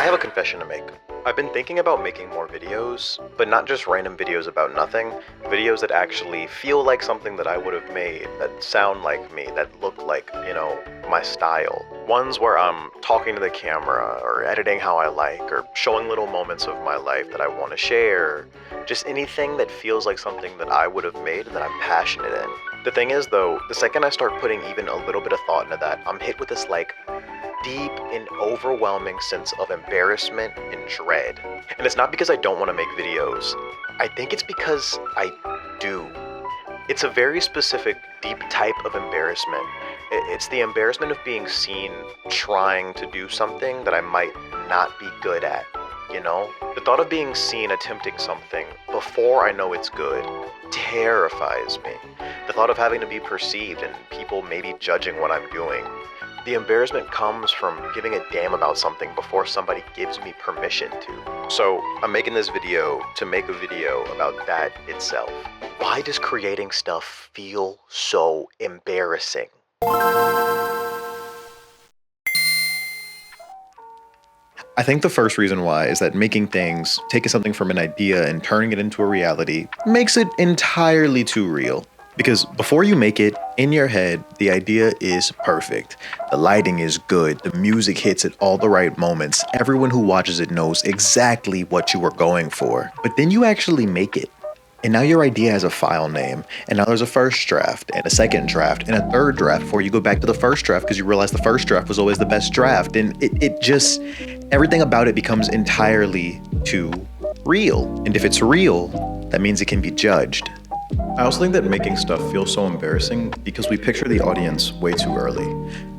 have a confession to make. I've been thinking about making more videos, but not just random videos about nothing, videos that actually feel like something that I would have made, that sound like me, that look like, my style. Ones where I'm talking to the camera, or editing how I like, or showing little moments of my life that I want to share. Just anything that feels like something that I would have made and that I'm passionate in. The thing is though, the second I start putting even a little bit of thought into that, I'm hit with this deep and overwhelming sense of embarrassment and dread. And it's not because I don't want to make videos. I think it's because I do. It's a very specific, deep type of embarrassment. It's the embarrassment of being seen trying to do something that I might not be good at, The thought of being seen attempting something before I know it's good terrifies me. The thought of having to be perceived and people maybe judging what I'm doing. The embarrassment comes from giving a damn about something before somebody gives me permission to. So I'm making this video to make a video about that itself. Why does creating stuff feel so embarrassing? I think the first reason why is that making things, taking something from an idea and turning it into a reality, makes it entirely too real. Because before you make it, in your head, the idea is perfect. The lighting is good, the music hits at all the right moments, everyone who watches it knows exactly what you were going for. But then you actually make it. And now your idea has a file name, and now there's a first draft, and a second draft, and a third draft before you go back to the first draft because you realize the first draft was always the best draft, and it just, everything about it becomes entirely too real. And if it's real, that means it can be judged. I also think that making stuff feels so embarrassing because we picture the audience way too early.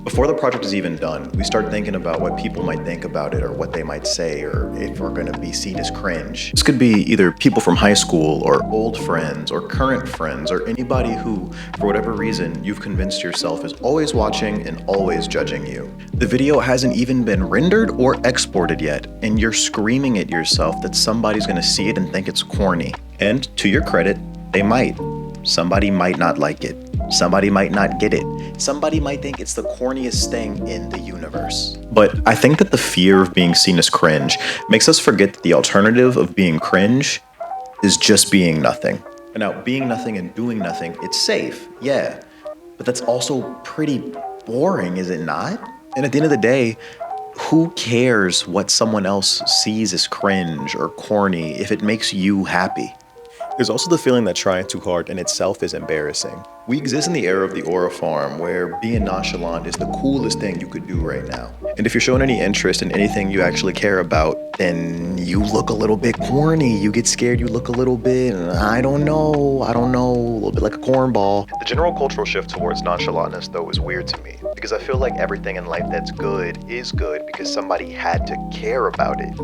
Before the project is even done, we start thinking about what people might think about it or what they might say or if we're going to be seen as cringe. This could be either people from high school or old friends or current friends or anybody who, for whatever reason, you've convinced yourself is always watching and always judging you. The video hasn't even been rendered or exported yet, and you're screaming at yourself that somebody's going to see it and think it's corny. And to your credit, they might. Somebody might not like it. Somebody might not get it. Somebody might think it's the corniest thing in the universe. But I think that the fear of being seen as cringe makes us forget that the alternative of being cringe is just being nothing. And now, being nothing and doing nothing, it's safe, yeah. But that's also pretty boring, is it not? And at the end of the day, who cares what someone else sees as cringe or corny if it makes you happy? There's also the feeling that trying too hard in itself is embarrassing. We exist in the era of the aura farm where being nonchalant is the coolest thing you could do right now. And if you're showing any interest in anything you actually care about, then you look a little bit corny. You get scared, you look a little bit, I don't know, a little bit like a cornball. The general cultural shift towards nonchalantness though is weird to me because I feel like everything in life that's good is good because somebody had to care about it,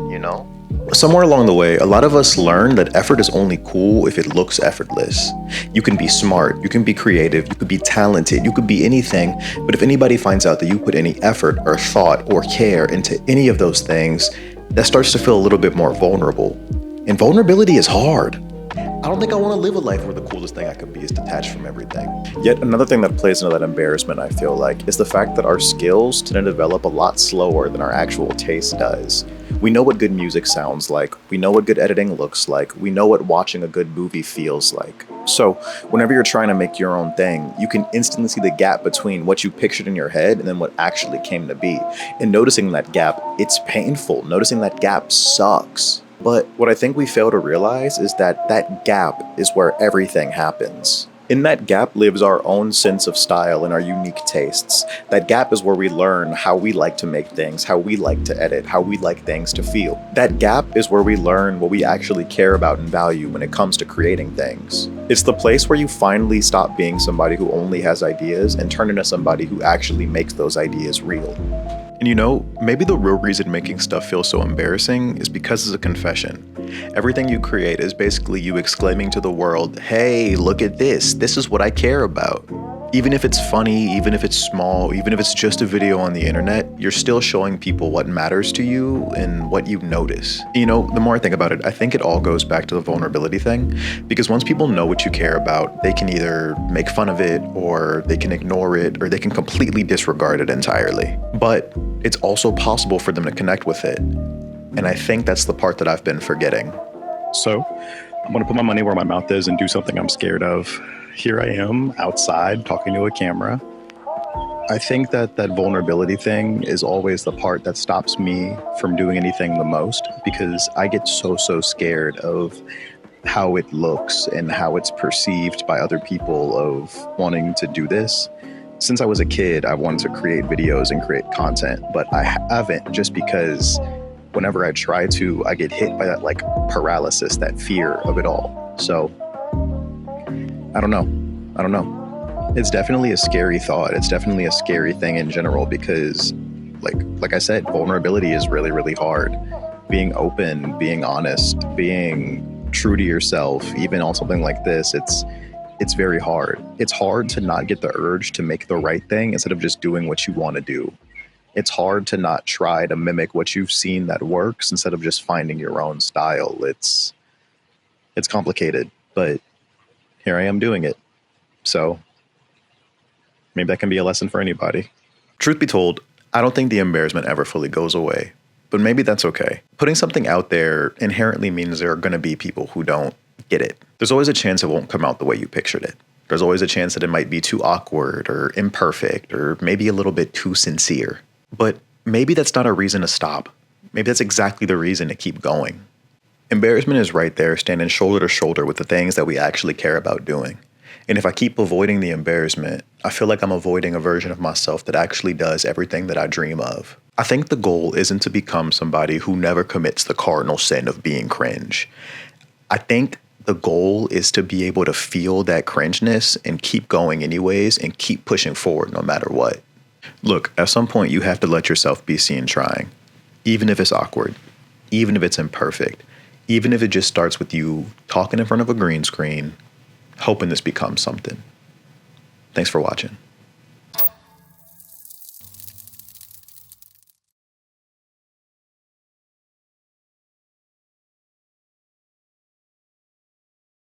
Somewhere along the way, a lot of us learned that effort is only cool if it looks effortless. You can be smart, you can be creative, you could be talented, you could be anything, but if anybody finds out that you put any effort or thought or care into any of those things, that starts to feel a little bit more vulnerable. And vulnerability is hard. I don't think I want to live a life where the coolest thing I could be is detached from everything. Yet another thing that plays into that embarrassment, I feel like, is the fact that our skills tend to develop a lot slower than our actual taste does. We know what good music sounds like, we know what good editing looks like, we know what watching a good movie feels like. So whenever you're trying to make your own thing, you can instantly see the gap between what you pictured in your head and then what actually came to be. And noticing that gap, it's painful. Noticing that gap sucks. But what I think we fail to realize is that that gap is where everything happens. In that gap lives our own sense of style and our unique tastes. That gap is where we learn how we like to make things, how we like to edit, how we like things to feel. That gap is where we learn what we actually care about and value when it comes to creating things. It's the place where you finally stop being somebody who only has ideas and turn into somebody who actually makes those ideas real. And maybe the real reason making stuff feels so embarrassing is because it's a confession. Everything you create is basically you exclaiming to the world, hey, look at this is what I care about. Even if it's funny, even if it's small, even if it's just a video on the internet, you're still showing people what matters to you and what you notice. The more I think about it, I think it all goes back to the vulnerability thing, because once people know what you care about, they can either make fun of it, or they can ignore it, or they can completely disregard it entirely. But it's also possible for them to connect with it. And I think that's the part that I've been forgetting. So I'm going to put my money where my mouth is and do something I'm scared of. Here I am outside talking to a camera. I think that vulnerability thing is always the part that stops me from doing anything the most, because I get so scared of how it looks and how it's perceived by other people of wanting to do this. Since I was a kid, I wanted to create videos and create content, but I haven't, just because whenever I try to, I get hit by that like paralysis, that fear of it all. So I don't know. It's definitely a scary thought. It's definitely a scary thing in general, because like I said, vulnerability is really hard. Being open, being honest, being true to yourself, even on something like this, it's very hard. It's hard to not get the urge to make the right thing instead of just doing what you want to do. It's hard to not try to mimic what you've seen that works instead of just finding your own style. It's complicated, but here I am doing it. So maybe that can be a lesson for anybody. Truth be told, I don't think the embarrassment ever fully goes away, but maybe that's okay. Putting something out there inherently means there are going to be people who don't get it. There's always a chance it won't come out the way you pictured it. There's always a chance that it might be too awkward or imperfect or maybe a little bit too sincere. But maybe that's not a reason to stop. Maybe that's exactly the reason to keep going. Embarrassment is right there, standing shoulder to shoulder with the things that we actually care about doing. And if I keep avoiding the embarrassment, I feel like I'm avoiding a version of myself that actually does everything that I dream of. I think the goal isn't to become somebody who never commits the cardinal sin of being cringe. I think the goal is to be able to feel that cringeness and keep going anyways and keep pushing forward no matter what. Look, at some point you have to let yourself be seen trying, even if it's awkward, even if it's imperfect, even if it just starts with you talking in front of a green screen, hoping this becomes something. Thanks for watching.